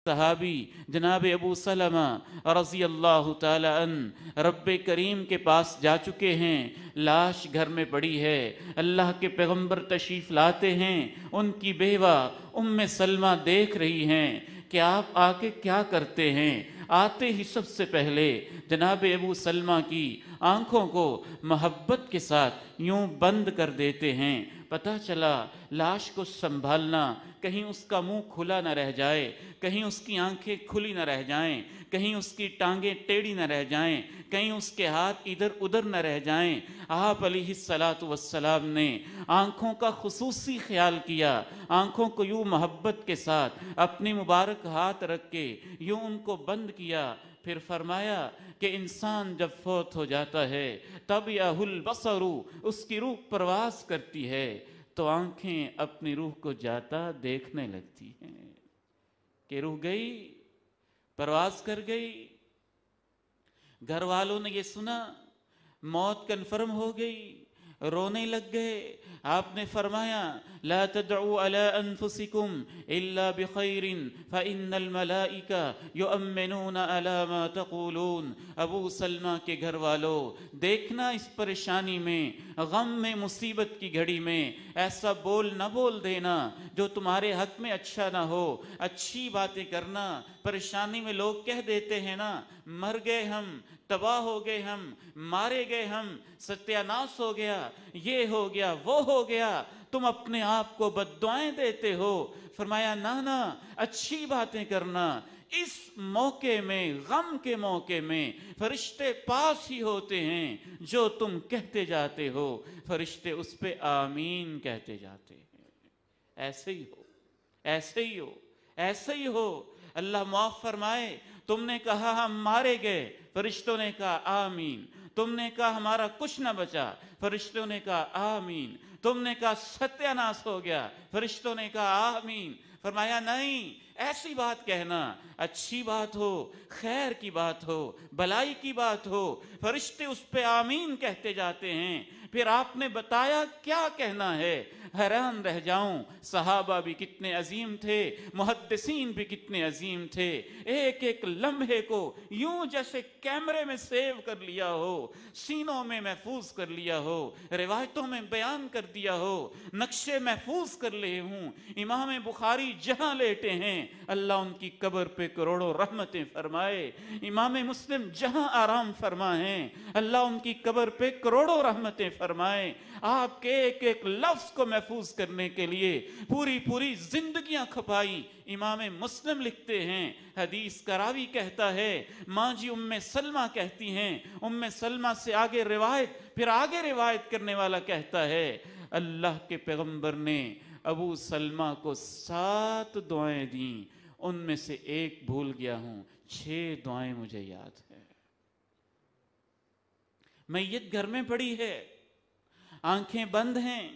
صحابی جناب ابو سلمہ رضی اللہ تعالی عنہ رب کریم کے پاس جا چکے ہیں، لاش گھر میں پڑی ہے، اللہ کے پیغمبر تشریف لاتے ہیں، ان کی بیوہ ام سلمہ دیکھ رہی ہیں کہ آپ آ کے کیا کرتے ہیں۔ آتے ہی سب سے پہلے جناب ابو سلمہ کی آنکھوں کو محبت کے ساتھ یوں بند کر دیتے ہیں۔ پتہ چلا لاش کو سنبھالنا، کہیں اس کا منہ کھلا نہ رہ جائے، کہیں اس کی آنکھیں کھلی نہ رہ جائیں، کہیں اس کی ٹانگیں ٹیڑھی نہ رہ جائیں، کہیں اس کے ہاتھ ادھر ادھر نہ رہ جائیں۔ آپ علیہ السلام نے آنکھوں کا خصوصی خیال کیا، آنکھوں کو یوں محبت کے ساتھ اپنی مبارک ہاتھ رکھ کے یوں ان کو بند کیا، پھر فرمایا کہ انسان جب فوت ہو جاتا ہے تب یاہ البصر، اس کی روح پرواز کرتی ہے تو آنکھیں اپنی روح کو جاتا دیکھنے لگتی ہیں کہ روح گئی، پرواز کر گئی۔ گھر والوں نے یہ سنا، موت کنفرم ہو گئی، رونے لگ گئے۔ آپ نے فرمایا لا تدعوا على انفسکم الا بخیر فان الملائکہ یؤمنون على ما تقولون۔ ابو سلمہ کے گھر والوں، دیکھنا اس پریشانی میں، غم میں، مصیبت کی گھڑی میں ایسا بول نہ بول دینا جو تمہارے حق میں اچھا نہ ہو۔ اچھی باتیں کرنا، پریشانی میں لوگ کہہ دیتے ہیں نا مر گئے ہم، تباہ ہو گئے ہم، مارے گئے ہم، ستیہ ناش ہو گیا، یہ ہو گیا، وہ ہو گیا، تم اپنے آپ کو بد دعائیں دیتے ہو۔ فرمایا نہ، اچھی باتیں کرنا۔ اس موقع میں، غم کے موقع میں فرشتے پاس ہی ہوتے ہیں، جو تم کہتے جاتے ہو فرشتے اس پہ آمین کہتے جاتے ہیں۔ ایسے ہی ہو، ایسے ہی ہو، ایسے ہی ہو۔ اللہ معاف فرمائے، تم نے کہا ہم مارے گئے، فرشتوں نے کہا آمین۔ تم نے کہا ہمارا کچھ نہ بچا، فرشتوں نے کہا آمین۔ تم نے کہا ستیہ ناش ہو گیا، فرشتوں نے کہا آمین۔ فرمایا نہیں، ایسی بات کہنا، اچھی بات ہو، خیر کی بات ہو، بلائی کی بات ہو، فرشتے اس پہ آمین کہتے جاتے ہیں۔ پھر آپ نے بتایا کیا کہنا ہے۔ حیران رہ جاؤں، صحابہ بھی کتنے عظیم تھے، محدثین بھی کتنے عظیم تھے، ایک ایک لمحے کو یوں جیسے کیمرے میں سیو کر لیا ہو، سینوں میں محفوظ کر لیا ہو، روایتوں میں بیان کر دیا ہو، نقشے محفوظ کر لے ہوں۔ امام بخاری جہاں لیٹے ہیں اللہ ان کی قبر پہ کروڑوں رحمتیں فرمائے، امام مسلم جہاں آرام فرما ہیں اللہ ان کی قبر پہ کروڑوں رحمتیں فرمائے۔ آپ کے ایک ایک لفظ کو محفوظ کرنے کے لیے پوری زندگیاں کھپائی۔ امام مسلم لکھتے ہیں، حدیث کا راوی کہتا ہے، ماں جی ام سلمہ کہتی ہیں، ام سلمہ سے آگے روایت، پھر آگے روایت کرنے والا کہتا ہے اللہ کے پیغمبر نے ابو سلمہ کو 7 دعائیں دیں، ان میں سے ایک بھول گیا ہوں، 6 دعائیں مجھے یاد ہیں۔ میت گھر میں پڑی ہے، آنکھیں بند ہیں،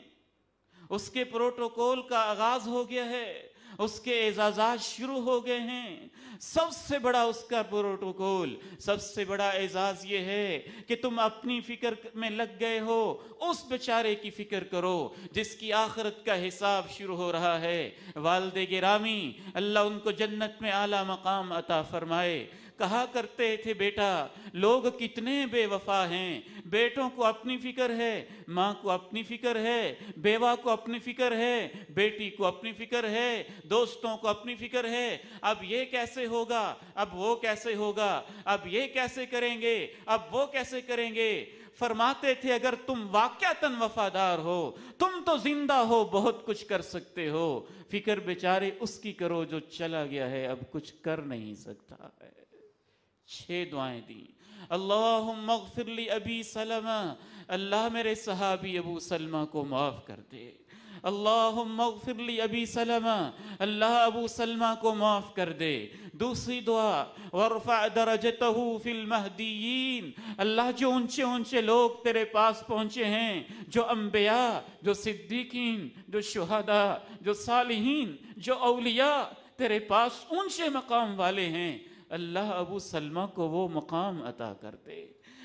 اس کے پروٹوکول کا آغاز ہو گیا ہے، اس کے اعزازات شروع ہو گئے ہیں۔ سب سے بڑا اس کا پروٹوکول، سب سے بڑا اعزاز یہ ہے کہ تم اپنی فکر میں لگ گئے ہو، اس بیچارے کی فکر کرو جس کی آخرت کا حساب شروع ہو رہا ہے۔ والد گرامی اللہ ان کو جنت میں اعلیٰ مقام عطا فرمائے، کہا کرتے تھے بیٹا لوگ کتنے بے وفا ہیں، بیٹوں کو اپنی فکر ہے، ماں کو اپنی فکر ہے، بیوہ کو اپنی فکر ہے، بیٹی کو اپنی فکر ہے، دوستوں کو اپنی فکر ہے، اب یہ کیسے ہوگا، اب وہ کیسے ہوگا، اب یہ کیسے کریں گے، اب وہ کیسے کریں گے۔ فرماتے تھے اگر تم واقعتاً وفادار ہو، تم تو زندہ ہو، بہت کچھ کر سکتے ہو، فکر بیچارے اس کی کرو جو چلا گیا ہے، اب کچھ کر نہیں سکتا ہے۔ 6 دعائیں دیں۔ اللہم اغفر لی ابی سلمہ، اللہ میرے صحابی ابو سلمہ کو معاف کر دے۔ اللہم اغفر لی ابی سلمہ، اللہ ابو سلمہ کو معاف کر دے۔ دوسری دعا وارفع درجتہ فی المہدیین، اللہ جو اونچے اونچے لوگ تیرے پاس پہنچے ہیں، جو انبیاء، جو صدیقین، جو شہداء، جو صالحین، جو اولیاء تیرے پاس اونچے مقام والے ہیں، اللہ ابو سلمہ کو وہ مقام عطا کر دے۔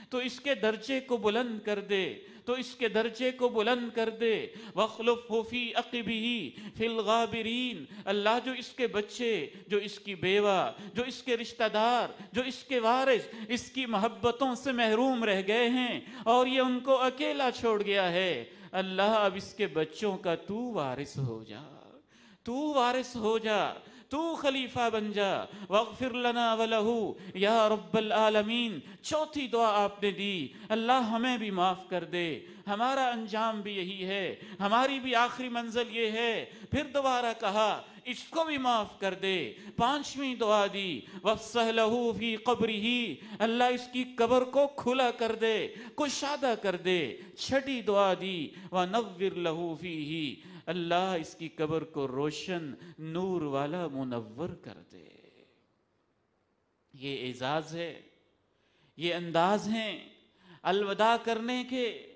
تو اس کے درجے کو بلند کر دے، تو اس کے درجے کو بلند کر دے۔ وَاخْلُفْهُ فِي عَقِبِهِ فِي الْغَابِرِينَ، اللہ جو اس کے بچے، جو اس کی بیوہ، جو اس کے رشتہ دار، جو اس کے وارث اس کی محبتوں سے محروم رہ گئے ہیں اور یہ ان کو اکیلا چھوڑ گیا ہے، اللہ اب اس کے بچوں کا تو وارث ہو جا، تو وارث ہو جا، تو خلیفہ بن جا۔ واغفر لنا وَلَهُ یا رب العالمین۔ چوتھی دعا آپ نے دی، اللہ ہمیں بھی معاف کر دے، ہمارا انجام بھی یہی ہے، ہماری بھی آخری منزل یہ ہے۔ پھر دوبارہ کہا اس کو بھی معاف کر دے۔ پانچویں دعا دی، وَافْسَحْ لَهُ فِي قَبْرِهِ، اللہ اس کی قبر کو کھلا کر دے، کشادہ کر دے۔ چھٹی دعا دی، وَنَوِّرْ لَهُ فِيهِ، اللہ اس کی قبر کو روشن نور والا منور کر دے۔ یہ اعزاز ہے، یہ انداز ہیں الوداع کرنے کے۔